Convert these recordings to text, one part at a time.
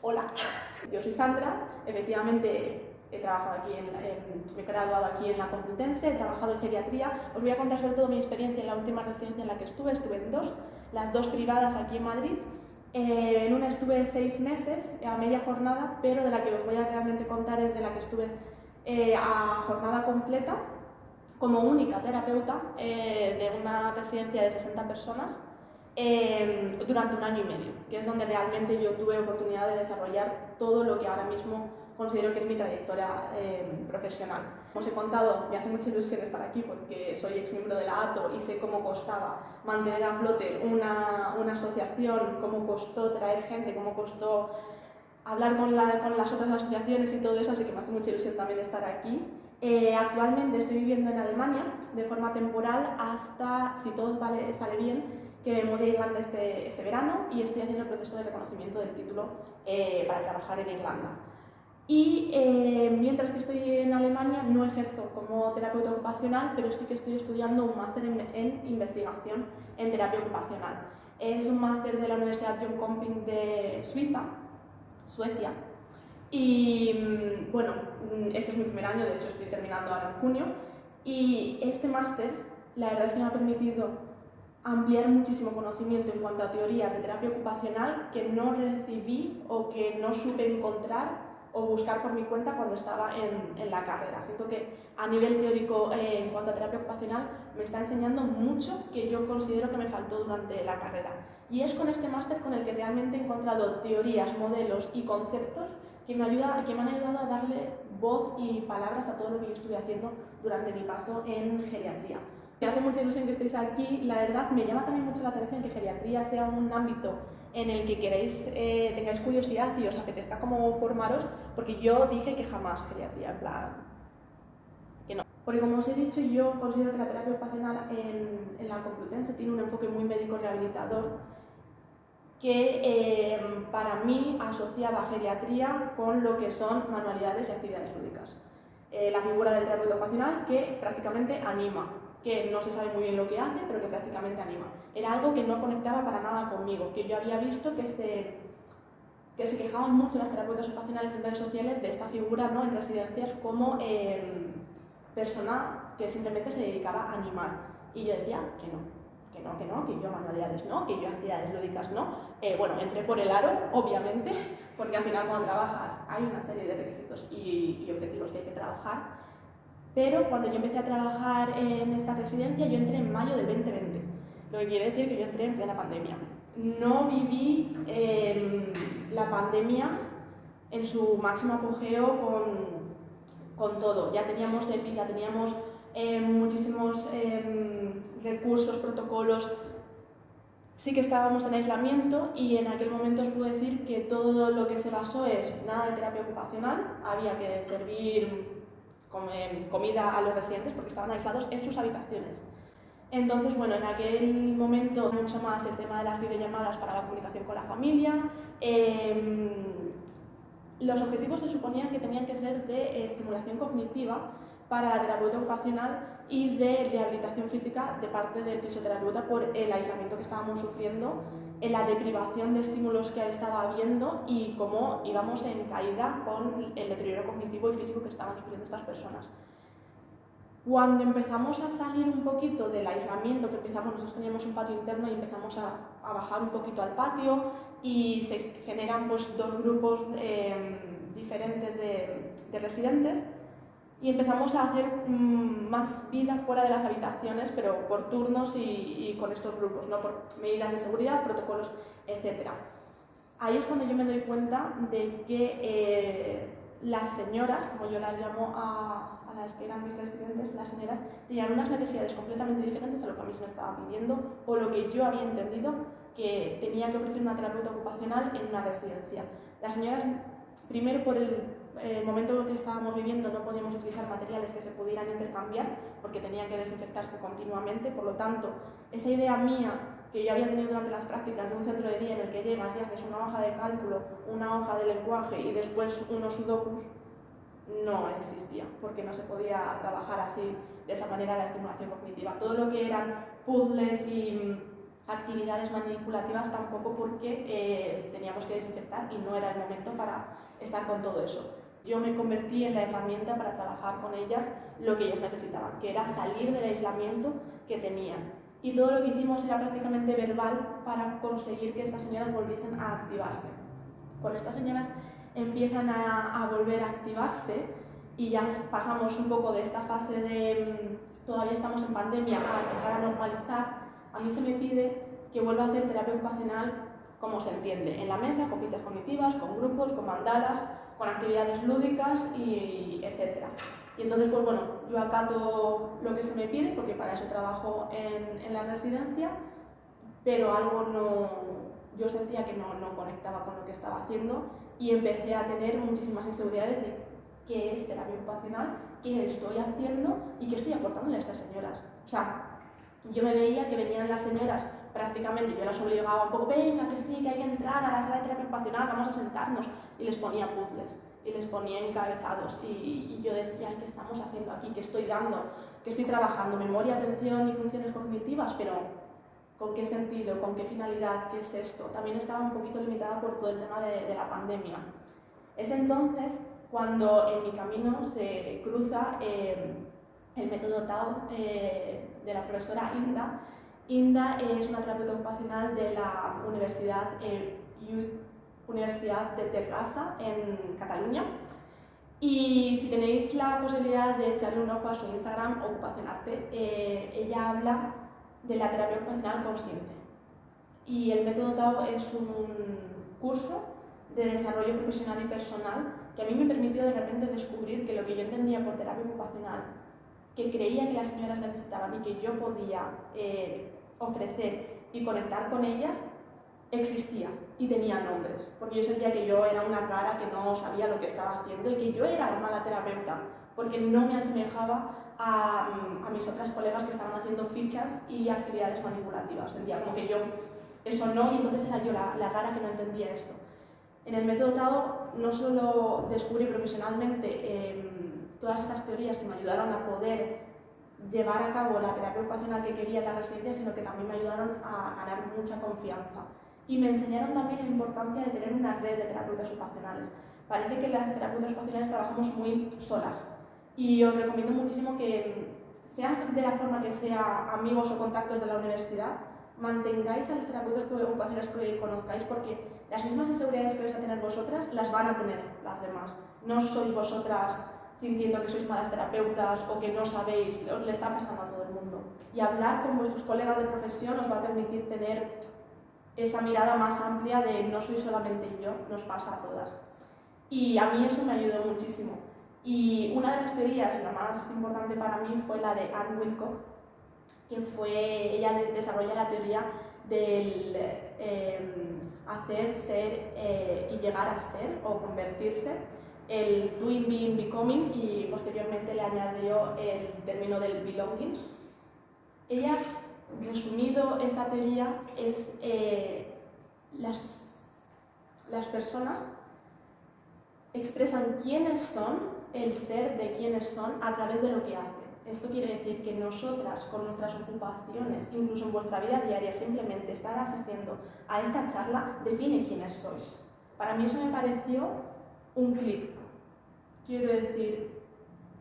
Hola, yo soy Sandra, efectivamente he trabajado aquí, me he graduado aquí en la Complutense, he trabajado en geriatría. Os voy a contar sobre todo mi experiencia en la última residencia en la que estuve en dos, las dos privadas aquí en Madrid. En una estuve 6 meses a media jornada, pero de la que os voy a realmente contar es de la que estuve a jornada completa como única terapeuta de una residencia de 60 personas durante 1 año y medio, que es donde realmente yo tuve oportunidad de desarrollar todo lo que ahora mismo considero que es mi trayectoria profesional. Como os he contado, me hace mucha ilusión estar aquí porque soy exmiembro de la ATO y sé cómo costaba mantener a flote una asociación, cómo costó traer gente, cómo costó hablar con las otras asociaciones y todo eso, así que me hace mucha ilusión también estar aquí. Actualmente estoy viviendo en Alemania de forma temporal hasta, si todo sale bien, que me mude a Irlanda este verano y estoy haciendo el proceso de reconocimiento del título para trabajar en Irlanda. Y mientras que estoy en Alemania no ejerzo como terapeuta ocupacional, pero sí que estoy estudiando un máster en investigación en terapia ocupacional. Es un máster de la Universidad John Comping de Suecia. Y bueno, este es mi primer año, de hecho estoy terminando ahora en junio. Y este máster, la verdad es que me ha permitido ampliar muchísimo conocimiento en cuanto a teorías de terapia ocupacional que no recibí o que no supe encontrar o buscar por mi cuenta cuando estaba en la carrera. Siento que a nivel teórico en cuanto a terapia ocupacional me está enseñando mucho que yo considero que me faltó durante la carrera. Y es con este máster con el que realmente he encontrado teorías, modelos y conceptos que me han ayudado a darle voz y palabras a todo lo que yo estuve haciendo durante mi paso en geriatría. Me hace mucha ilusión que estéis aquí. La verdad, me llama también mucho la atención que geriatría sea un ámbito en el que tengáis curiosidad y os apetezca como formaros, porque yo dije que jamás geriatría, en plan, que no. Porque como os he dicho, yo considero que la terapia ocupacional en la Complutense tiene un enfoque muy médico rehabilitador que para mí asociaba geriatría con lo que son manualidades y actividades lúdicas. La figura del terapeuta ocupacional que prácticamente anima, que no se sabe muy bien lo que hace, pero que prácticamente anima. Era algo que no conectaba para nada conmigo, que yo había visto que se quejaban mucho las terapeutas ocupacionales en redes sociales de esta figura, ¿no?, en residencias como persona que simplemente se dedicaba a animar. Y yo decía que yo manualidades no, que yo actividades lúdicas no. Bueno, entré por el aro, obviamente, porque al final cuando trabajas hay una serie de requisitos y objetivos que hay que trabajar. Pero cuando yo empecé a trabajar en esta residencia, yo entré en mayo del 2020, lo que quiere decir que yo entré en plena pandemia. No viví la pandemia en su máximo apogeo con todo. Ya teníamos EPIs, ya teníamos muchísimos recursos, protocolos. Sí que estábamos en aislamiento y en aquel momento os puedo decir que todo lo que se basó es nada de terapia ocupacional, había que servir comida a los residentes porque estaban aislados en sus habitaciones. Entonces, bueno, en aquel momento mucho más el tema de las videollamadas para la comunicación con la familia. Los objetivos se suponían que tenían que ser de estimulación cognitiva para la terapeuta ocupacional y de rehabilitación física de parte del fisioterapeuta por el aislamiento que estábamos sufriendo, en la deprivación de estímulos que estaba habiendo y cómo íbamos en caída con el deterioro cognitivo y físico que estaban sufriendo estas personas. Cuando empezamos a salir un poquito del aislamiento, nosotros teníamos un patio interno y empezamos a bajar un poquito al patio y se generan pues 2 grupos diferentes de residentes y empezamos a hacer más vida fuera de las habitaciones, pero por turnos y con estos grupos, ¿no?, por medidas de seguridad, protocolos, etc. Ahí es cuando yo me doy cuenta de que las señoras, como yo las llamo a las que eran mis residentes, las señoras tenían unas necesidades completamente diferentes a lo que a mí se me estaba pidiendo o lo que yo había entendido que tenía que ofrecer una terapeuta ocupacional en una residencia. Las señoras, primero por el momento en que estábamos viviendo, no podíamos utilizar materiales que se pudieran intercambiar porque tenían que desinfectarse continuamente, por lo tanto, esa idea mía que yo había tenido durante las prácticas de un centro de día en el que llegas y haces una hoja de cálculo, una hoja de lenguaje y después unos sudokus, no existía, porque no se podía trabajar así, de esa manera, la estimulación cognitiva. Todo lo que eran puzzles y actividades manipulativas tampoco, porque teníamos que desinfectar y no era el momento para estar con todo eso. Yo me convertí en la herramienta para trabajar con ellas lo que ellas necesitaban, que era salir del aislamiento que tenían. Y todo lo que hicimos era prácticamente verbal para conseguir que estas señoras volviesen a activarse. Cuando estas señoras empiezan a volver a activarse y ya pasamos un poco de esta fase de todavía estamos en pandemia a empezar a normalizar, a mí se me pide que vuelva a hacer terapia ocupacional como se entiende, en la mesa, con fichas cognitivas, con grupos, con mandalas, con actividades lúdicas y etcétera. Y entonces, pues bueno, yo acato lo que se me pide, porque para eso trabajo en la residencia, pero yo sentía que no conectaba con lo que estaba haciendo y empecé a tener muchísimas inseguridades de qué es terapia ocupacional, qué estoy haciendo y qué estoy aportándole a estas señoras. O sea, yo me veía que venían las señoras prácticamente, yo las obligaba un poco, venga, que sí, que hay que entrar a la sala de terapia ocupacional, vamos a sentarnos, y les ponía puzzles, y les ponía encabezados, y yo decía, ¿qué estamos haciendo aquí? ¿Qué estoy dando? ¿Qué estoy trabajando? Memoria, atención y funciones cognitivas, pero ¿con qué sentido? ¿Con qué finalidad? ¿Qué es esto? También estaba un poquito limitada por todo el tema de la pandemia. Es entonces cuando en mi camino se cruza el método Tao de la profesora Inda. Inda es una terapeuta ocupacional de la Universidad de Terrassa, en Cataluña. Y si tenéis la posibilidad de echarle un ojo a su Instagram, Ocupacionarte, ella habla de la terapia ocupacional consciente. Y el método Tao es un curso de desarrollo profesional y personal que a mí me permitió de repente descubrir que lo que yo entendía por terapia ocupacional, que creía que las señoras necesitaban y que yo podía ofrecer y conectar con ellas, existía y tenía nombres, porque yo sentía que yo era una rara que no sabía lo que estaba haciendo y que yo era la mala terapeuta, porque no me asemejaba a mis otras colegas que estaban haciendo fichas y actividades manipulativas. Sentía como que yo eso no, y entonces era yo la rara que no entendía esto. En el método Tao no solo descubrí profesionalmente todas estas teorías que me ayudaron a poder llevar a cabo la terapia ocupacional que quería en la residencia, sino que también me ayudaron a ganar mucha confianza. Y me enseñaron también la importancia de tener una red de terapeutas ocupacionales. Parece que las terapeutas ocupacionales trabajamos muy solas. Y os recomiendo muchísimo que, sean de la forma que sea, amigos o contactos de la universidad, mantengáis a los terapeutas ocupacionales que conozcáis, porque las mismas inseguridades que vais a tener vosotras las van a tener las demás. No sois vosotras sintiendo que sois malas terapeutas o que no sabéis, os le está pasando a todo el mundo. Y hablar con vuestros colegas de profesión os va a permitir tener esa mirada más amplia de no soy solamente yo, nos pasa a todas. Y a mí eso me ayudó muchísimo. Y una de las teorías, la más importante para mí, fue la de Anne Wilcock, que ella desarrolla la teoría del hacer, ser y llegar a ser o convertirse, el doing, being, becoming, y posteriormente le añadió el término del belonging. Ella, resumido, esta teoría es las personas expresan quiénes son, el ser de quiénes son, a través de lo que hacen. Esto quiere decir que nosotras, con nuestras ocupaciones, incluso en vuestra vida diaria, simplemente estar asistiendo a esta charla, define quiénes sois. Para mí eso me pareció un clic. Quiero decir,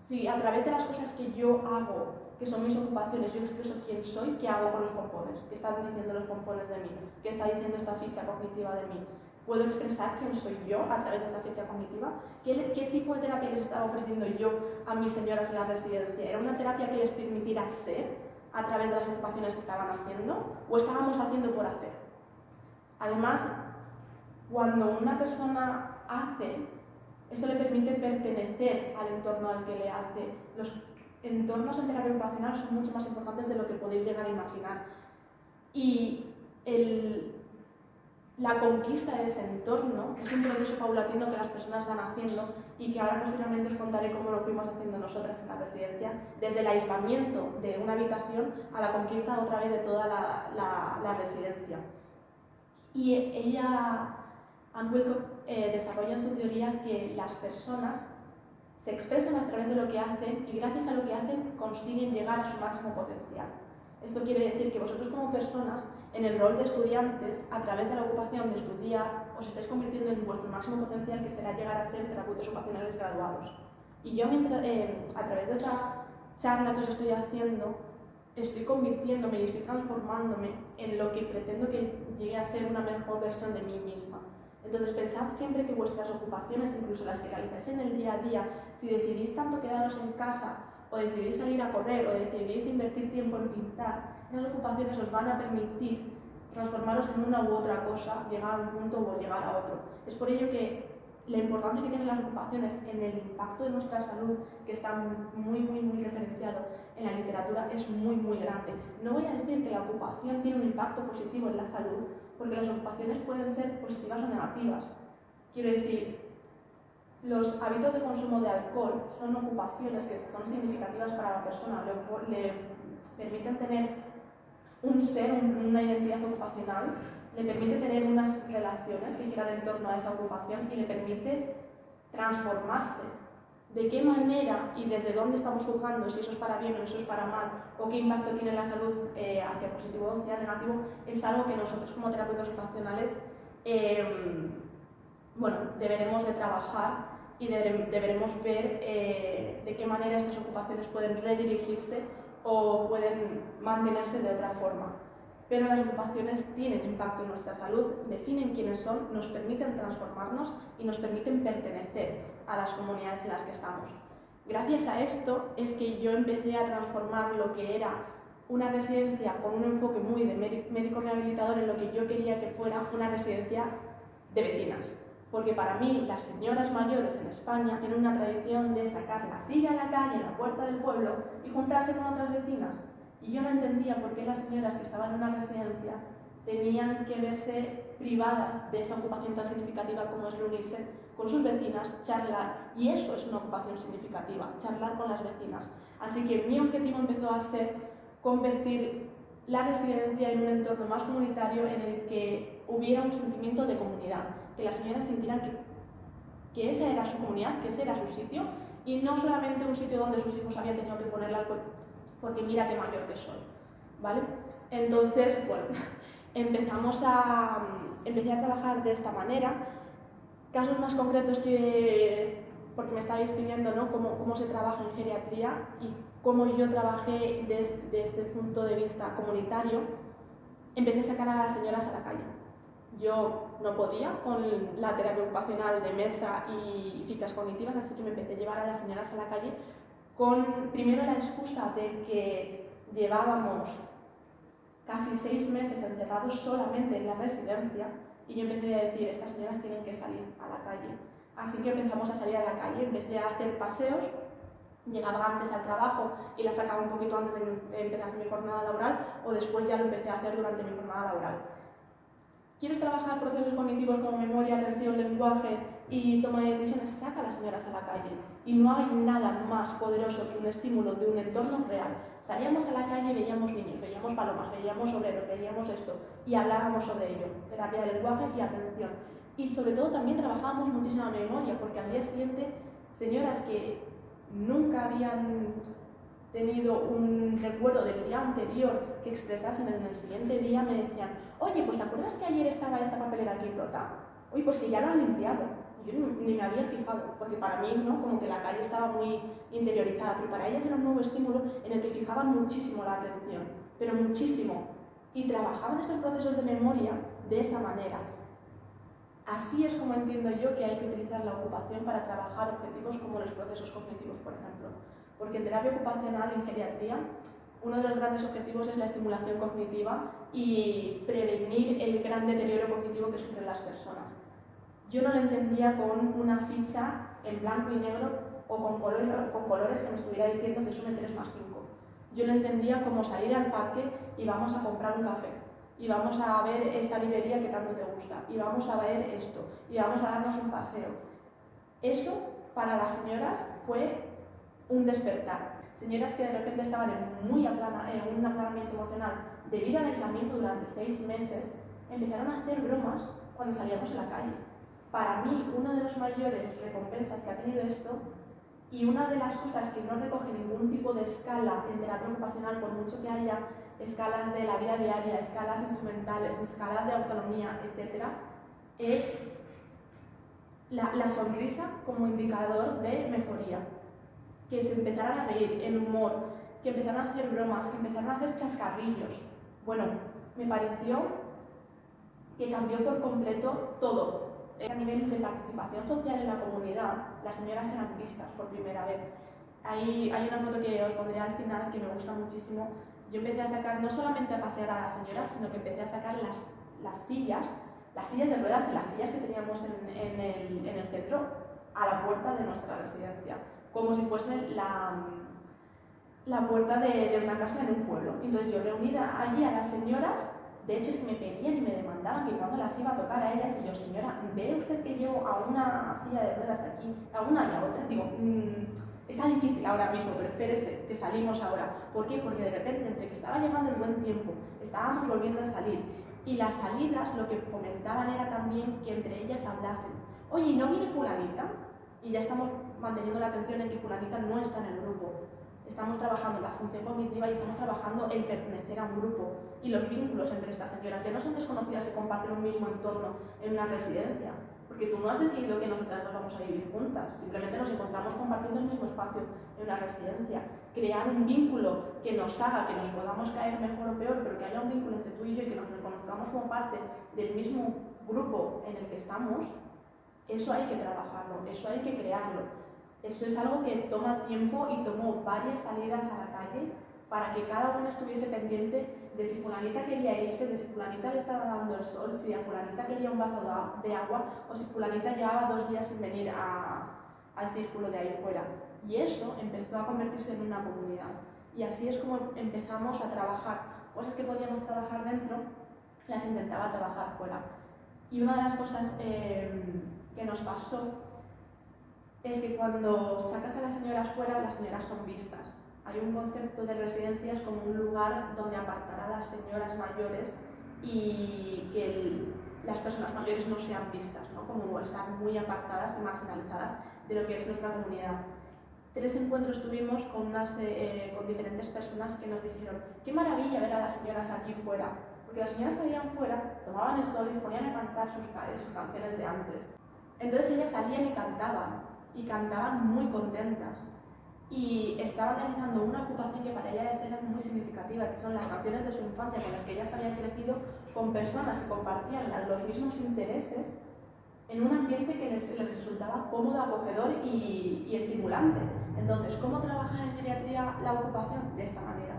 si a través de las cosas que yo hago, que son mis ocupaciones, yo expreso quién soy, ¿qué hago con los pompones? ¿Qué están diciendo los pompones de mí? ¿Qué está diciendo esta ficha cognitiva de mí? ¿Puedo expresar quién soy yo a través de esta ficha cognitiva? ¿Qué tipo de terapia les estaba ofreciendo yo a mis señoras en la residencia? ¿Era una terapia que les permitiera ser a través de las ocupaciones que estaban haciendo? ¿O estábamos haciendo por hacer? Además, cuando una persona hace, eso le permite pertenecer al entorno al que le hace. Los entornos en terapia ocupacional son mucho más importantes de lo que podéis llegar a imaginar. Y la conquista de ese entorno es un proceso paulatino que las personas van haciendo y que ahora posteriormente os contaré cómo lo fuimos haciendo nosotras en la residencia, desde el aislamiento de una habitación a la conquista otra vez de toda la residencia. Y ella, Anne Wilcock, desarrolla en su teoría que las personas se expresan a través de lo que hacen y gracias a lo que hacen consiguen llegar a su máximo potencial. Esto quiere decir que vosotros como personas, en el rol de estudiantes, a través de la ocupación de estudiar, os estáis convirtiendo en vuestro máximo potencial, que será llegar a ser terapeutas ocupacionales graduados. Y yo, a través de esta charla que os estoy haciendo, estoy convirtiéndome y estoy transformándome en lo que pretendo que llegue a ser una mejor versión de mí misma. Entonces, pensad siempre que vuestras ocupaciones, incluso las que realizáis en el día a día, si decidís tanto quedaros en casa, o decidís salir a correr, o decidís invertir tiempo en pintar, esas ocupaciones os van a permitir transformaros en una u otra cosa, llegar a un punto o llegar a otro. Es por ello que la importancia que tienen las ocupaciones en el impacto de nuestra salud, que está muy referenciado en la literatura, es muy grande. No voy a decir que la ocupación tiene un impacto positivo en la salud, porque las ocupaciones pueden ser positivas o negativas. Quiero decir, los hábitos de consumo de alcohol son ocupaciones que son significativas para la persona, le permiten tener un ser, una identidad ocupacional, le permite tener unas relaciones que giran en torno a esa ocupación y le permite transformarse. ¿De qué manera y desde dónde estamos juzgando si eso es para bien o eso es para mal, o qué impacto tiene en la salud hacia positivo o hacia negativo? Es algo que nosotros como terapeutas ocupacionales deberemos de trabajar y deberemos ver de qué manera estas ocupaciones pueden redirigirse o pueden mantenerse de otra forma. Pero las ocupaciones tienen impacto en nuestra salud, definen quiénes son, nos permiten transformarnos y nos permiten pertenecer a las comunidades en las que estamos. Gracias a esto es que yo empecé a transformar lo que era una residencia con un enfoque muy de médico rehabilitador en lo que yo quería que fuera una residencia de vecinas. Porque para mí, las señoras mayores en España tienen una tradición de sacar la silla a la calle, en la puerta del pueblo, y juntarse con otras vecinas. Y yo no entendía por qué las señoras que estaban en una residencia tenían que verse privadas de esa ocupación tan significativa como es reunirse con sus vecinas, charlar, y eso es una ocupación significativa, charlar con las vecinas. Así que mi objetivo empezó a ser convertir la residencia en un entorno más comunitario en el que hubiera un sentimiento de comunidad, que las señoras sintieran que esa era su comunidad, que ese era su sitio, y no solamente un sitio donde sus hijos habían tenido que ponerlas porque mira qué mayor que soy, ¿vale? Entonces, bueno, empecé a trabajar de esta manera. Casos más concretos porque me estabais pidiendo, ¿no?, cómo se trabaja en geriatría y cómo yo trabajé desde este punto de vista comunitario. Empecé a sacar a las señoras a la calle. Yo no podía con la terapia ocupacional de mesa y fichas cognitivas, así que me empecé a llevar a las señoras a la calle con primero la excusa de que llevábamos casi 6 meses encerrados solamente en la residencia, y yo empecé a decir, estas señoras tienen que salir a la calle. Así que empezamos a salir a la calle, empecé a hacer paseos, llegaba antes al trabajo y la sacaba un poquito antes de que empezase mi jornada laboral, o después ya lo empecé a hacer durante mi jornada laboral. ¿Quieres trabajar procesos cognitivos como memoria, atención, lenguaje y toma de decisiones? Saca a las señoras a la calle. Y no hay nada más poderoso que un estímulo de un entorno real. Salíamos a la calle, veíamos niños, veíamos palomas, veíamos obreros, veíamos esto y hablábamos sobre ello. Terapia de lenguaje y atención. Y sobre todo también trabajábamos muchísima memoria, porque al día siguiente, señoras que nunca habían tenido un recuerdo del día anterior que expresasen en el siguiente día, me decían, oye, pues ¿te acuerdas que ayer estaba esta papelera aquí rota? Oye, pues que ya lo han limpiado. Y yo ni me había fijado, porque para mí, ¿no?, como que la calle estaba muy interiorizada, pero para ellas era un nuevo estímulo en el que fijaban muchísimo la atención, pero muchísimo. Y trabajaban estos procesos de memoria de esa manera. Así es como entiendo yo que hay que utilizar la ocupación para trabajar objetivos como los procesos cognitivos, por ejemplo. Porque en terapia ocupacional, en geriatría, uno de los grandes objetivos es la estimulación cognitiva y prevenir el gran deterioro cognitivo que sufren las personas. Yo no lo entendía con una ficha en blanco y negro o con colores que me estuviera diciendo que sume 3 más 5. Yo lo entendía como salir al parque y vamos a comprar un café, y vamos a ver esta librería que tanto te gusta, y vamos a ver esto, y vamos a darnos un paseo. Eso, para las señoras, fue un despertar. Señoras que de repente estaban en un aplanamiento emocional debido al aislamiento durante 6 meses, empezaron a hacer bromas cuando salíamos a la calle. Para mí, una de las mayores recompensas que ha tenido esto, y una de las cosas que no recoge ningún tipo de escala en terapia ocupacional, por mucho que haya escalas de la vida diaria, escalas instrumentales, escalas de autonomía, etc., es la sonrisa como indicador de mejoría. Que se empezaran a reír, el humor, que empezaran a hacer bromas, que empezaran a hacer chascarrillos. Bueno, me pareció que cambió por completo todo. A nivel de participación social en la comunidad, las señoras eran vistas por primera vez. Hay una foto que os pondré al final que me gusta muchísimo. Yo empecé a sacar, no solamente a pasear a las señoras, sino que empecé a sacar las sillas de ruedas y las sillas que teníamos en el centro a la puerta de nuestra residencia, como si fuese la puerta de una casa en un pueblo. Entonces yo reunida allí a las señoras, de hecho es que me pedían y me demandaban que cuando las iba a tocar a ellas, y yo, señora, ¿ve usted que llevo a una silla de ruedas aquí, a una y a otra? Digo, está difícil ahora mismo, pero espérese, que salimos ahora. ¿Por qué? Porque de repente, entre que estaba llegando el buen tiempo, estábamos volviendo a salir, y las salidas lo que fomentaban era también que entre ellas hablasen. Oye, ¿no viene fulanita? Y ya estamos manteniendo la atención en que fulanita no está en el grupo. Estamos trabajando la función cognitiva y estamos trabajando el pertenecer a un grupo y los vínculos entre estas señoras. Ya no son desconocidas que comparten un mismo entorno en una residencia, porque tú no has decidido que nosotras dos vamos a vivir juntas, simplemente nos encontramos compartiendo el mismo espacio en una residencia. Crear un vínculo que nos haga que nos podamos caer mejor o peor, pero que haya un vínculo entre tú y yo y que nos reconozcamos como parte del mismo grupo en el que estamos, eso hay que trabajarlo, eso hay que crearlo. Eso es algo que toma tiempo y tomó varias salidas a la calle para que cada uno estuviese pendiente de si fulanita quería irse, de si fulanita le estaba dando el sol, si a fulanita quería un vaso de agua o si fulanita llevaba 2 días sin venir al círculo de ahí fuera. Y eso empezó a convertirse en una comunidad. Y así es como empezamos a trabajar. Cosas que podíamos trabajar dentro, las intentaba trabajar fuera. Y una de las cosas que nos pasó es que cuando sacas a las señoras fuera, las señoras son vistas. Hay un concepto de residencias como un lugar donde apartar a las señoras mayores y que las personas mayores no sean vistas, ¿no? Como están muy apartadas y marginalizadas de lo que es nuestra comunidad. 3 encuentros tuvimos con diferentes personas que nos dijeron: qué maravilla ver a las señoras aquí fuera, porque las señoras salían fuera, tomaban el sol y se ponían a cantar sus canciones de antes. Entonces ellas salían y cantaban muy contentas y estaban realizando una ocupación que para ellas era muy significativa, que son las canciones de su infancia con las que ellas habían crecido, con personas que compartían los mismos intereses en un ambiente que les resultaba cómodo, acogedor y estimulante. Entonces, ¿cómo trabajar en geriatría la ocupación? De esta manera.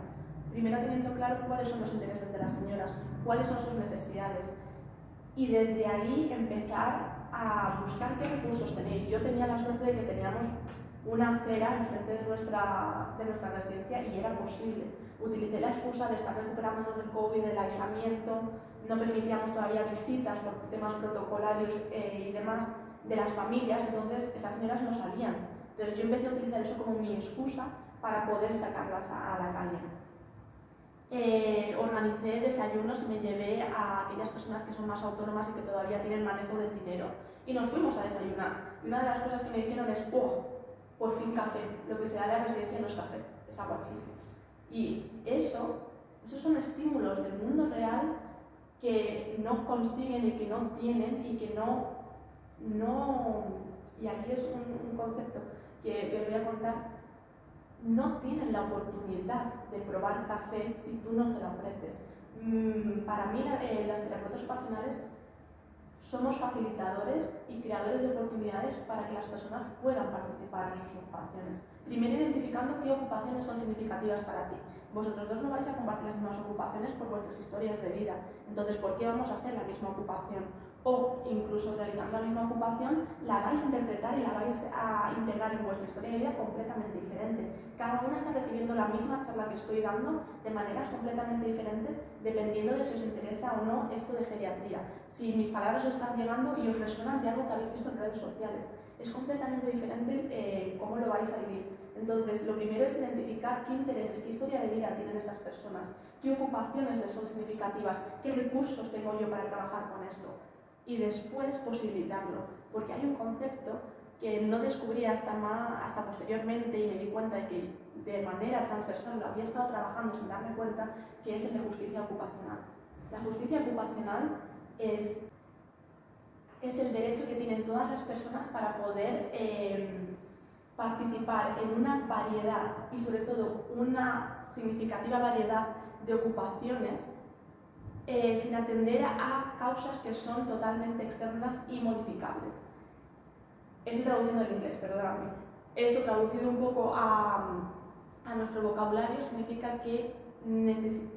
Primero teniendo claro cuáles son los intereses de las señoras, cuáles son sus necesidades, y desde ahí empezar a buscar qué recursos tenéis. Yo tenía la suerte de que teníamos una acera enfrente de nuestra residencia y era posible. Utilicé la excusa de estar recuperándonos del COVID, del aislamiento, no permitíamos todavía visitas por temas protocolarios y demás de las familias, entonces esas señoras no salían. Entonces yo empecé a utilizar eso como mi excusa para poder sacarlas a la calle. Organicé desayunos y me llevé a aquellas personas que son más autónomas y que todavía tienen manejo del dinero y nos fuimos a desayunar. Y una de las cosas que me dijeron es: ¡oh, por fin café! Lo que se da en la residencia no es café, es aguachile. Y esos son estímulos del mundo real que no consiguen y que no tienen y que no y aquí es un concepto que os voy a contar. No tienen la oportunidad de probar café si tú no se lo ofreces. Para mí, las terapeutas ocupacionales somos facilitadores y creadores de oportunidades para que las personas puedan participar en sus ocupaciones. Primero, identificando qué ocupaciones son significativas para ti. Vosotros dos no vais a compartir las mismas ocupaciones por vuestras historias de vida. Entonces, ¿por qué vamos a hacer la misma ocupación? O, incluso realizando la misma ocupación, la vais a interpretar y la vais a integrar en vuestra historia de vida completamente diferente. Cada una está recibiendo la misma charla que estoy dando de maneras completamente diferentes, dependiendo de si os interesa o no esto de geriatría. Si mis palabras os están llegando y os resuenan de algo que habéis visto en redes sociales. Es completamente diferente cómo lo vais a vivir. Entonces, lo primero es identificar qué intereses, qué historia de vida tienen estas personas, qué ocupaciones les son significativas, qué recursos tengo yo para trabajar con esto. Y después posibilitarlo, porque hay un concepto que no descubrí hasta posteriormente, y me di cuenta de que de manera transversal lo había estado trabajando sin darme cuenta, que es el de justicia ocupacional. La justicia ocupacional es el derecho que tienen todas las personas para poder participar en una variedad y sobre todo una significativa variedad de ocupaciones sin atender a causas que son totalmente externas y modificables. Estoy traduciendo del inglés, perdóname. Esto traducido un poco a nuestro vocabulario significa que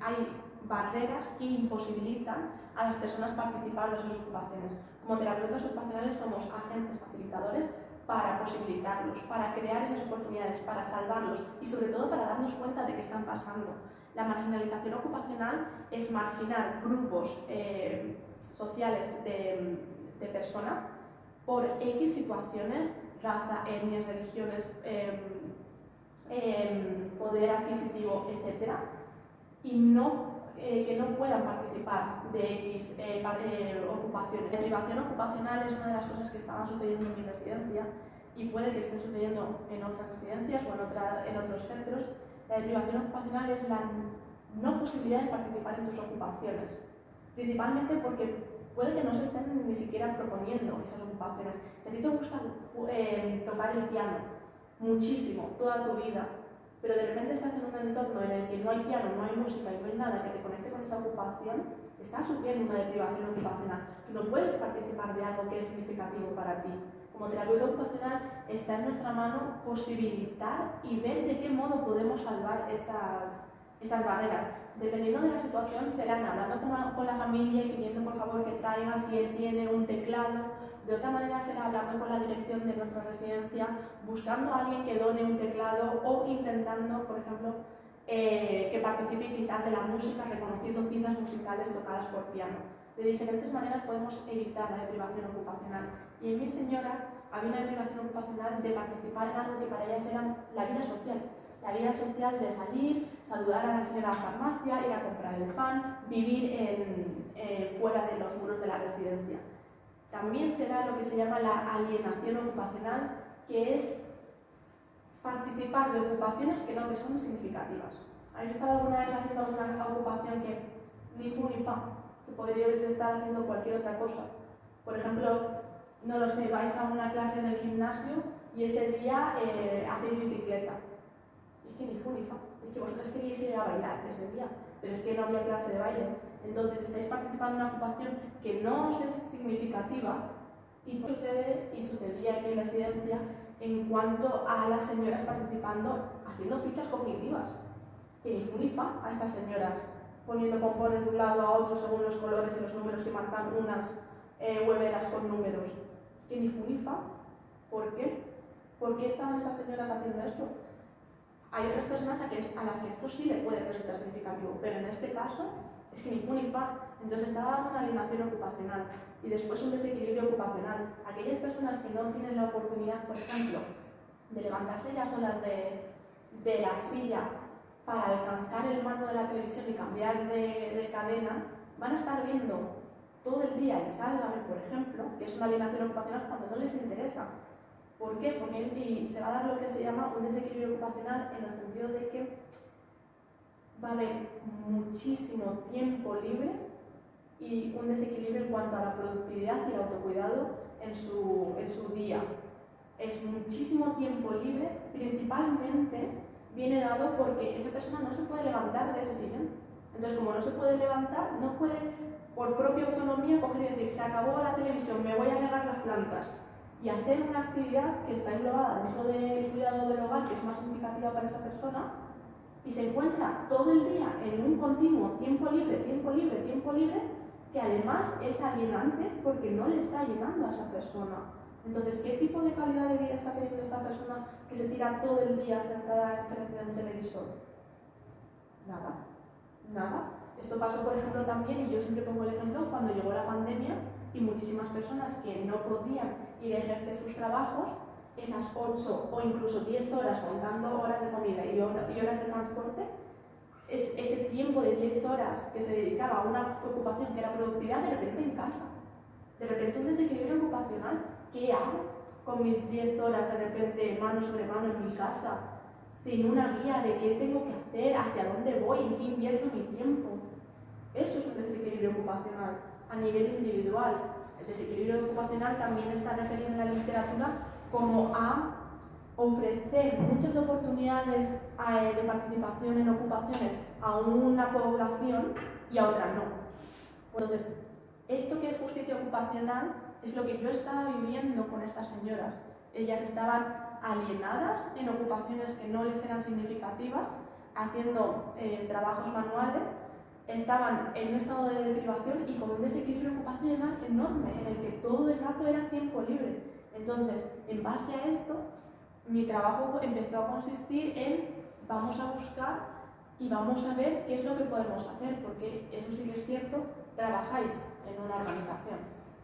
hay barreras que imposibilitan a las personas participar de sus ocupaciones. Como terapeutas ocupacionales somos agentes facilitadores para posibilitarlos, para crear esas oportunidades, para salvarlos y sobre todo para darnos cuenta de qué están pasando. La marginalización ocupacional es marginar grupos sociales de personas por X situaciones, raza, etnias, religiones, poder adquisitivo, etc. Y que no puedan participar de X ocupaciones. La privación ocupacional es una de las cosas que estaban sucediendo en mi residencia y puede que estén sucediendo en otras residencias o en otros centros. La privación ocupacional es la no posibilidad de participar en tus ocupaciones, principalmente porque puede que no se estén ni siquiera proponiendo esas ocupaciones. Si a ti te gusta tocar el piano muchísimo, toda tu vida, pero de repente estás en un entorno en el que no hay piano, no hay música y no hay nada que te conecte con esa ocupación, estás sufriendo una deprivación ocupacional. Tú no puedes participar de algo que es significativo para ti. Como terapeuta ocupacional está en nuestra mano posibilitar y ver de qué modo podemos salvar esas barreras. Dependiendo de la situación, serán hablando con la familia y pidiendo por favor que traigan si él tiene un teclado. De otra manera será hablando con la dirección de nuestra residencia, buscando a alguien que done un teclado o intentando, por ejemplo, que participe quizás de la música, reconociendo piezas musicales tocadas por piano. De diferentes maneras podemos evitar la deprivación ocupacional. Y en mis señoras había una deprivación ocupacional de participar en algo que para ellas era la vida social. La vida social de salir, saludar a la señora de la farmacia, ir a comprar el pan, vivir fuera de los muros de la residencia. También se da lo que se llama la alienación ocupacional, que es participar de ocupaciones que no te son significativas. ¿Habéis estado alguna vez haciendo alguna ocupación que ni fu ni fa, que podríais estar haciendo cualquier otra cosa? Por ejemplo, no lo sé, vais a una clase en el gimnasio y ese día hacéis bicicleta. Es que ni fu ni fa, es que vosotros queríais ir a bailar ese día, pero es que no había clase de baile. Entonces estáis participando en una ocupación que no os es significativa y sucedía aquí en la residencia en cuanto a las señoras participando haciendo fichas cognitivas. Que ni fu ni fa a estas señoras, poniendo pompones de un lado a otro según los colores y los números que marcan unas hueveras con números. Que ni fu ni fa. ¿Por qué? ¿Por qué estaban estas señoras haciendo esto? Hay otras personas a las que esto sí le puede resultar significativo, pero en este caso es que ni fu ni fa. Entonces estaba dando una alienación ocupacional y después un desequilibrio ocupacional. Aquellas personas que no tienen la oportunidad, por ejemplo, de levantarse ya solas de la silla para alcanzar el mando de la televisión y cambiar de cadena, van a estar viendo todo el día el Sálvame, por ejemplo, que es una alienación ocupacional cuando no les interesa. ¿Por qué? Porque se va a dar lo que se llama un desequilibrio ocupacional en el sentido de que va a haber muchísimo tiempo libre y un desequilibrio en cuanto a la productividad y el autocuidado en su día. Es muchísimo tiempo libre, principalmente viene dado porque esa persona no se puede levantar de ese sillón. Entonces, como no se puede levantar, no puede por propia autonomía coger y decir, se acabó la televisión, me voy a regar las plantas y hacer una actividad que está englobada dentro del cuidado del hogar, que es más significativa para esa persona, y se encuentra todo el día en un continuo tiempo libre, que además es alienante porque no le está llenando a esa persona. Entonces, ¿qué tipo de calidad de vida está teniendo esta persona que se tira todo el día sentada frente a un televisor? Nada. Esto pasó, por ejemplo, también, y yo siempre pongo el ejemplo, cuando llegó la pandemia y muchísimas personas que no podían ir a ejercer sus trabajos, esas 8 o incluso 10 horas contando horas de comida y horas de transporte, ese tiempo de 10 horas que se dedicaba a una ocupación que era productividad, de repente en casa. De repente un desequilibrio ocupacional. ¿Qué hago? con mis 10 horas de repente mano sobre mano en mi casa, sin una guía de qué tengo que hacer, hacia dónde voy, en qué invierto mi tiempo. Eso es un desequilibrio ocupacional a nivel individual. El desequilibrio ocupacional también está referido en la literatura como a ofrecer muchas oportunidades de participación en ocupaciones a una población y a otra no. Entonces, esto que es justicia ocupacional es lo que yo estaba viviendo con estas señoras. Ellas estaban alienadas en ocupaciones que no les eran significativas, haciendo trabajos manuales, estaban en un estado de deprivación y con un desequilibrio ocupacional enorme, en el que todo el rato era tiempo libre. Entonces, en base a esto, mi trabajo empezó a consistir en vamos a buscar y vamos a ver qué es lo que podemos hacer, porque eso sí que es cierto, trabajáis en una organización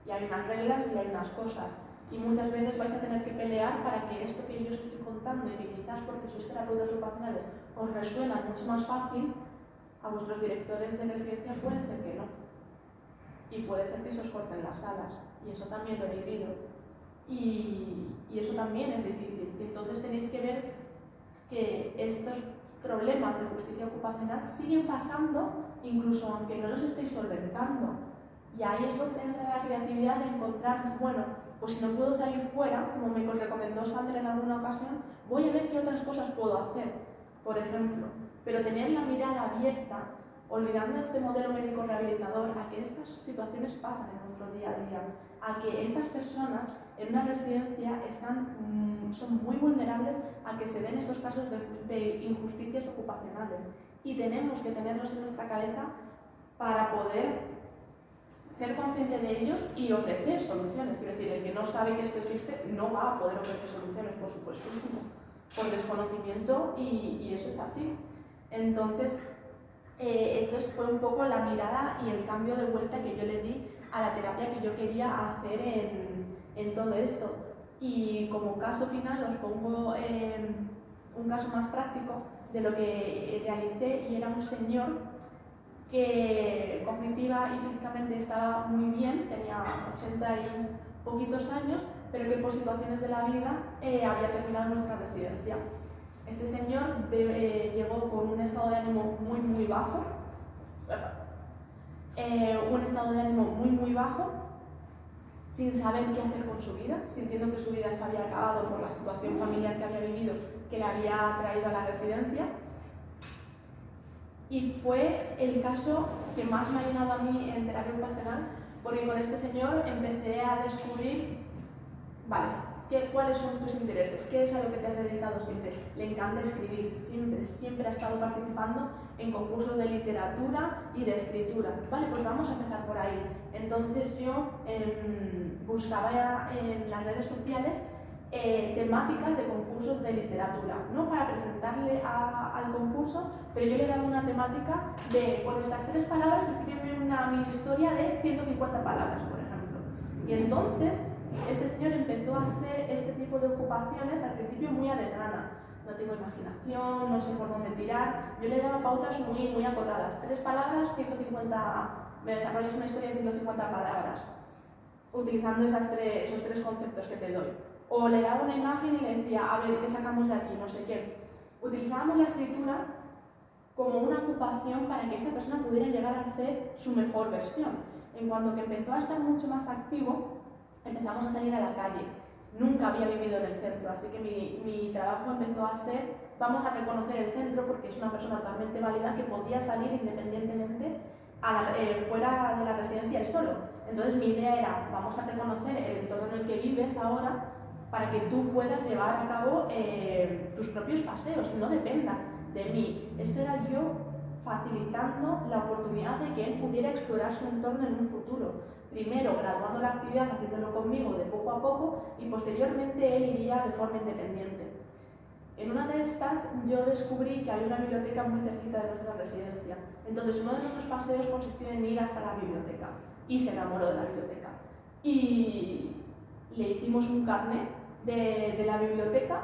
y hay unas reglas y hay unas cosas y muchas veces vais a tener que pelear para que esto que yo os estoy contando y que quizás porque sois terapeutas ocupacionales os resuena mucho más fácil, a vuestros directores de residencia puede ser que no y puede ser que se os corten las alas y eso también lo he vivido y eso también es difícil. Entonces tenéis que ver que estos problemas de justicia ocupacional siguen pasando incluso aunque no los estéis solventando. Y ahí es donde entra la creatividad de encontrar, bueno, pues si no puedo salir fuera, como me recomendó Sandra en alguna ocasión, voy a ver qué otras cosas puedo hacer, por ejemplo. Pero tener la mirada abierta, olvidando este modelo médico rehabilitador, a que estas situaciones pasan en nuestro día a día, a que estas personas en una residencia son muy vulnerables a que se den estos casos de injusticias ocupacionales y tenemos que tenerlos en nuestra cabeza para poder ser consciente de ellos y ofrecer soluciones. Quiero decir, el que no sabe que esto existe no va a poder ofrecer soluciones, por supuesto, por desconocimiento y eso es así. Entonces, esto fue un poco la mirada y el cambio de vuelta que yo le di a la terapia que yo quería hacer en todo esto. Y como caso final os pongo un caso más práctico de lo que realicé y era un señor que cognitiva y físicamente estaba muy bien, tenía 80 y poquitos años, pero que por situaciones de la vida había terminado nuestra residencia. Este señor llegó con un estado de ánimo muy bajo, sin saber qué hacer con su vida, sintiendo que su vida se había acabado por la situación familiar que había vivido, que le había traído a la residencia. Y fue el caso que más me ha llenado a mí en terapia ocupacional, porque con este señor empecé a descubrir, vale, ¿cuáles son tus intereses? ¿Qué es a lo que te has dedicado siempre? Le encanta escribir, siempre ha estado participando en concursos de literatura y de escritura. Vale, pues vamos a empezar por ahí. Entonces yo buscaba en las redes sociales temáticas de concursos de literatura, no para presentarle al concurso, pero yo le daba una temática de, con estas 3 palabras, escribe una mini historia de 150 palabras, por ejemplo. Y entonces, este señor empezó a hacer este tipo de ocupaciones al principio muy a desgana. No tengo imaginación, no sé por dónde tirar. Yo le daba pautas muy acotadas. 3 palabras, 150, me desarrollas una historia de 150 palabras, utilizando esos tres conceptos que te doy. O le daba una imagen y le decía, a ver, ¿qué sacamos de aquí? No sé qué. Utilizábamos la escritura como una ocupación para que esta persona pudiera llegar a ser su mejor versión. En cuanto que empezó a estar mucho más activo, empezamos a salir a la calle. Nunca había vivido en el centro, así que mi trabajo empezó a ser, vamos a reconocer el centro porque es una persona totalmente válida que podía salir independientemente fuera de la residencia él solo. Entonces mi idea era, vamos a reconocer el entorno en el que vives ahora para que tú puedas llevar a cabo tus propios paseos, no dependas de mí. Esto era yo facilitando la oportunidad de que él pudiera explorar su entorno en un futuro. Primero graduando la actividad, haciéndolo conmigo de poco a poco y posteriormente él iría de forma independiente. En una de estas yo descubrí que había una biblioteca muy cerquita de nuestra residencia. Entonces uno de nuestros paseos consistió en ir hasta la biblioteca y se enamoró de la biblioteca. Y le hicimos un carnet de la biblioteca,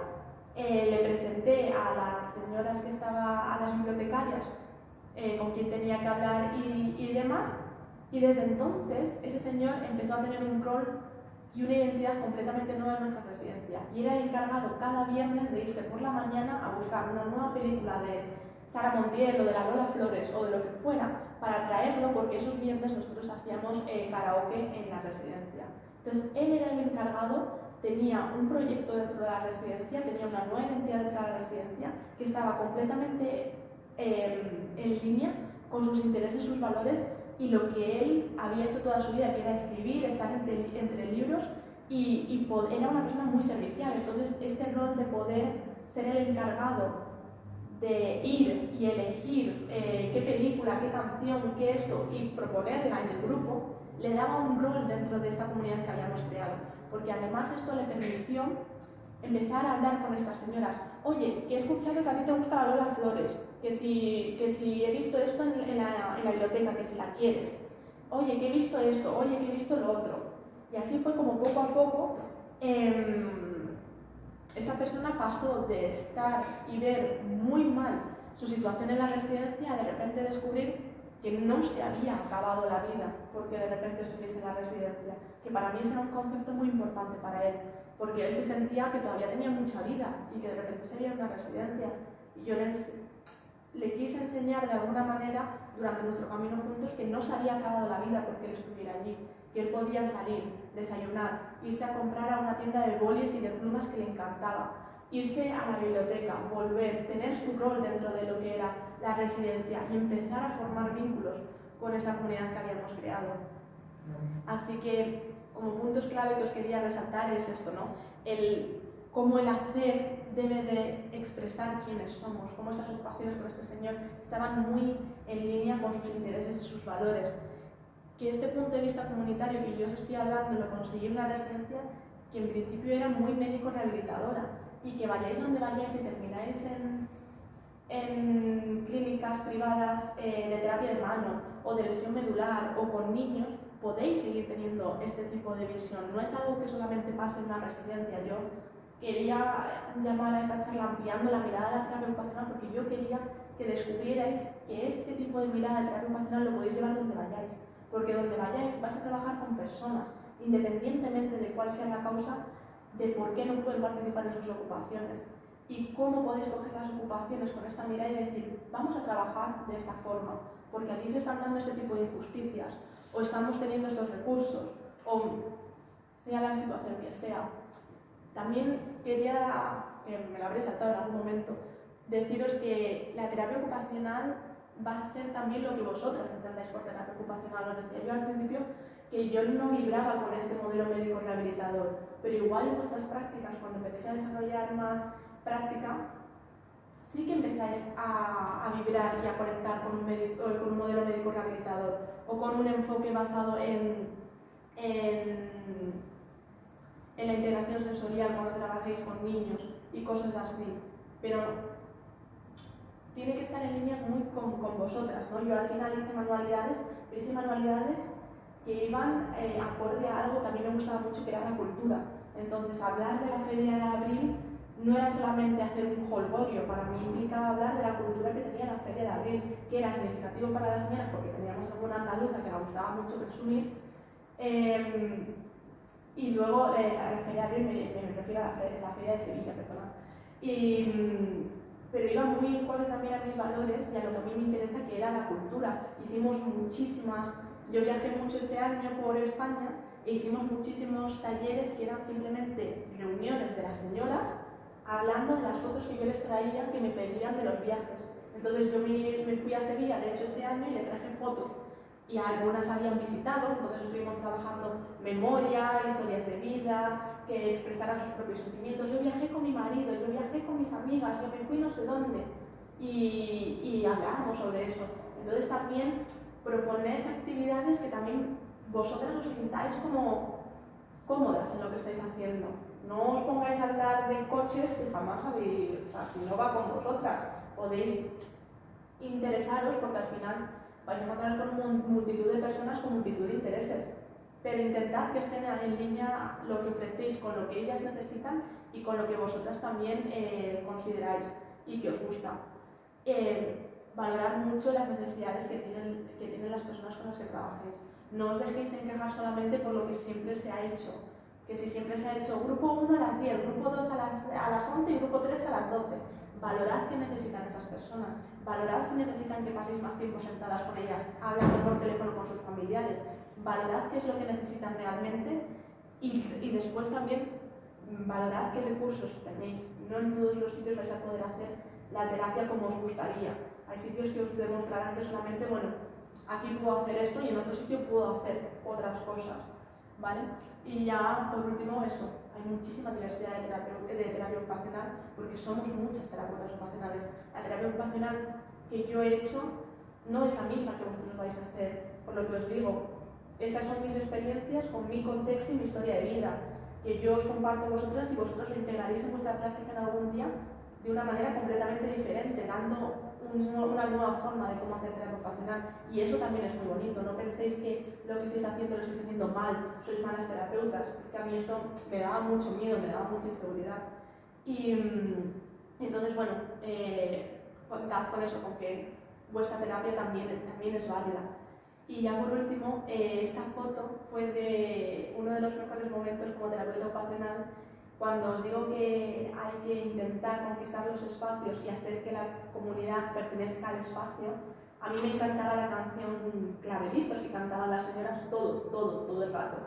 le presenté a las señoras que estaban, a las bibliotecarias, con quien tenía que hablar y demás, y desde entonces ese señor empezó a tener un rol y una identidad completamente nueva en nuestra residencia. Y era el encargado cada viernes de irse por la mañana a buscar una nueva película de Sara Montiel o de la Lola Flores o de lo que fuera para traerlo, porque esos viernes nosotros hacíamos karaoke en la residencia. Entonces él era el encargado, tenía un proyecto dentro de la residencia, tenía una nueva identidad dentro de la residencia que estaba completamente en línea con sus intereses, sus valores y lo que él había hecho toda su vida, que era escribir, estar entre libros y era una persona muy servicial. Entonces este rol de poder ser el encargado de ir y elegir qué película, qué canción, qué esto y proponerla en el grupo, le daba un rol dentro de esta comunidad que habíamos creado, porque además esto le permitió empezar a hablar con estas señoras. Oye, que he escuchado que a ti te gusta la Lola Flores, que si he visto esto en la biblioteca, que si la quieres. Oye, que he visto esto, oye, que he visto lo otro. Y así fue como poco a poco esta persona pasó de estar y ver muy mal su situación en la residencia a de repente descubrir que no se había acabado la vida porque de repente estuviese en la residencia, que para mí ese era un concepto muy importante para él, porque él se sentía que todavía tenía mucha vida y que de repente se veía en una residencia. Y yo le quise enseñar de alguna manera durante nuestro camino juntos que no se había acabado la vida porque él estuviera allí, que él podía salir, desayunar, irse a comprar a una tienda de bolis y de plumas que le encantaba, irse a la biblioteca, volver, tener su rol dentro de lo que era la residencia y empezar a formar vínculos con esa comunidad que habíamos creado. Así que, como puntos clave que os quería resaltar es esto, ¿no? Cómo el hacer debe de expresar quiénes somos, cómo estas ocupaciones con este señor estaban muy en línea con sus intereses y sus valores. Que este punto de vista comunitario que yo os estoy hablando lo conseguí en una residencia que en principio era muy médico-rehabilitadora y que vayáis donde vayáis y termináis en clínicas privadas de terapia de mano o de lesión medular o con niños, podéis seguir teniendo este tipo de visión. No es algo que solamente pase en una residencia. Yo quería llamar a esta charla ampliando la mirada de la terapia ocupacional porque yo quería que descubrierais que este tipo de mirada de terapia ocupacional lo podéis llevar donde vayáis. Porque donde vayáis vais a trabajar con personas, independientemente de cuál sea la causa de por qué no pueden participar en sus ocupaciones. Y cómo podéis coger las ocupaciones con esta mirada y decir, vamos a trabajar de esta forma, porque aquí se están dando este tipo de injusticias, o estamos teniendo estos recursos, o sea la situación que sea. También quería, que me lo habré saltado en algún momento, deciros que la terapia ocupacional va a ser también lo que vosotras entendáis por terapia ocupacional. Os decía yo al principio que yo no vibraba con este modelo médico rehabilitador, pero igual en vuestras prácticas, cuando empecéis a desarrollar más práctica, sí que empezáis a vibrar y a conectar con un modelo médico rehabilitador o con un enfoque basado en la integración sensorial cuando trabajéis con niños y cosas así. Pero tiene que estar en línea muy con vosotras, ¿no? Yo al final hice manualidades que iban acorde a algo que a mí me gustaba mucho, que era la cultura. Entonces, hablar de la Feria de Abril no era solamente hacer un jolgorio, para mí implicaba hablar de la cultura que tenía la Feria de Abril, que era significativo para las señoras porque teníamos alguna andaluza que le gustaba mucho presumir. Y luego, a la Feria de Abril me refiero a la Feria de Sevilla, perdona. Pero iba muy acorde también a mis valores y a lo que a mí me interesa, que era la cultura. Hicimos muchísimas, yo viajé mucho ese año por España e hicimos muchísimos talleres que eran simplemente reuniones de las señoras hablando de las fotos que yo les traía que me pedían de los viajes. Entonces yo me fui a Sevilla, de hecho ese año, y le traje fotos y algunas habían visitado, entonces estuvimos trabajando memoria, historias de vida, que expresaran sus propios sentimientos. Yo viajé con mi marido, yo viajé con mis amigas, yo me fui no sé dónde y hablábamos sobre eso. Entonces también proponer actividades que también vosotras os sintáis como cómodas en lo que estáis haciendo. No os pongáis a hablar de coches que jamás habéis, o sea, si no va con vosotras, podéis interesaros porque al final vais a encontrar con multitud de personas con multitud de intereses, pero intentad que estén en línea lo que ofrecéis con lo que ellas necesitan y con lo que vosotras también consideráis y que os gusta. Valorar mucho las necesidades que tienen las personas con las que trabajéis. No os dejéis encajar solamente por lo que siempre se ha hecho, que si siempre se ha hecho grupo 1 a las 10, grupo 2 a las 11 y grupo 3 a las 12. Valorad qué necesitan esas personas, valorad si necesitan que paséis más tiempo sentadas con ellas, hablando por teléfono con sus familiares, valorad qué es lo que necesitan realmente y después también valorad qué recursos tenéis. No en todos los sitios vais a poder hacer la terapia como os gustaría. Hay sitios que os demostrarán que solamente, bueno, aquí puedo hacer esto y en otro sitio puedo hacer otras cosas, ¿vale? Y ya, por último, eso. Hay muchísima diversidad de terapia ocupacional porque somos muchas terapeutas ocupacionales. La terapia ocupacional que yo he hecho no es la misma que vosotros vais a hacer, por lo que os digo. Estas son mis experiencias con mi contexto y mi historia de vida, que yo os comparto a vosotras y vosotros la integraréis en vuestra práctica en algún día de una manera completamente diferente, dando una nueva forma de cómo hacer terapia ocupacional. Y eso también es muy bonito. No penséis que lo que estáis haciendo lo estáis haciendo mal, sois malas terapeutas, porque a mí esto me daba mucho miedo, me daba mucha inseguridad. Y entonces, bueno, contad con eso, porque vuestra terapia también es válida. Y ya por último, esta foto fue de uno de los mejores momentos como terapeuta ocupacional, cuando os digo que hay que intentar conquistar los espacios y hacer que la comunidad pertenezca al espacio. A mí me encantaba la canción Clavelitos, que cantaban las señoras todo el rato.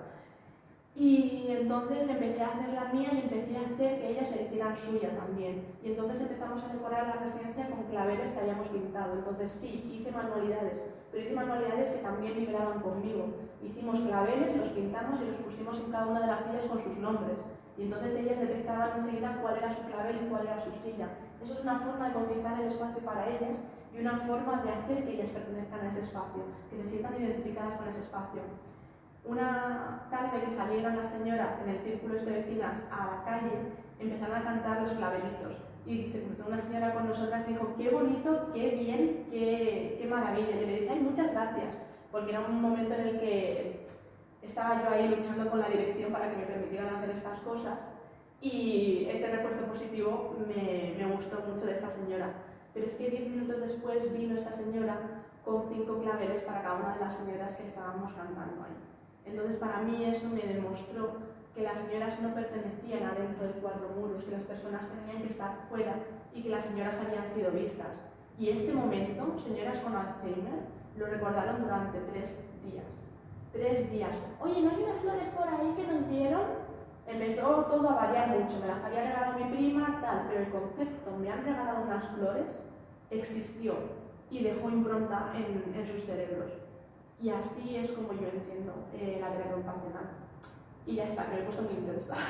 Y entonces empecé a hacer la mía y empecé a hacer que ellas la hicieran suya también. Y entonces empezamos a decorar la residencia con claveles que habíamos pintado. Entonces sí, hice manualidades, pero hice manualidades que también vibraban conmigo. Hicimos claveles, los pintamos y los pusimos en cada una de las sillas con sus nombres. Y entonces ellas detectaban enseguida cuál era su clavel y cuál era su silla. Eso es una forma de conquistar el espacio para ellas y una forma de hacer que ellas pertenezcan a ese espacio, que se sientan identificadas con ese espacio. Una tarde que salieron las señoras en el círculo de vecinas a la calle, empezaron a cantar los clavelitos. Y se cruzó una señora con nosotras y dijo: qué bonito, qué bien, qué maravilla. Y le dije: ay, muchas gracias, porque era un momento en el que estaba yo ahí luchando con la dirección para que me permitieran hacer estas cosas, y este refuerzo positivo me gustó mucho de esta señora. Pero es que 10 minutos después vino esta señora con 5 claveles para cada una de las señoras que estábamos cantando ahí. Entonces para mí eso me demostró que las señoras no pertenecían adentro de 4 muros, que las personas tenían que estar fuera y que las señoras habían sido vistas. Y este momento, señoras con Alzheimer, lo recordaron durante 3 días. 3 días. Oye, ¿no hay unas flores por ahí que nos dieron? Empezó todo a variar mucho. Me las había regalado mi prima, tal, pero el concepto, me han regalado unas flores, existió y dejó impronta en sus cerebros. Y así es como yo entiendo la terapia ocupacional. Y ya está, me he puesto muy interesada.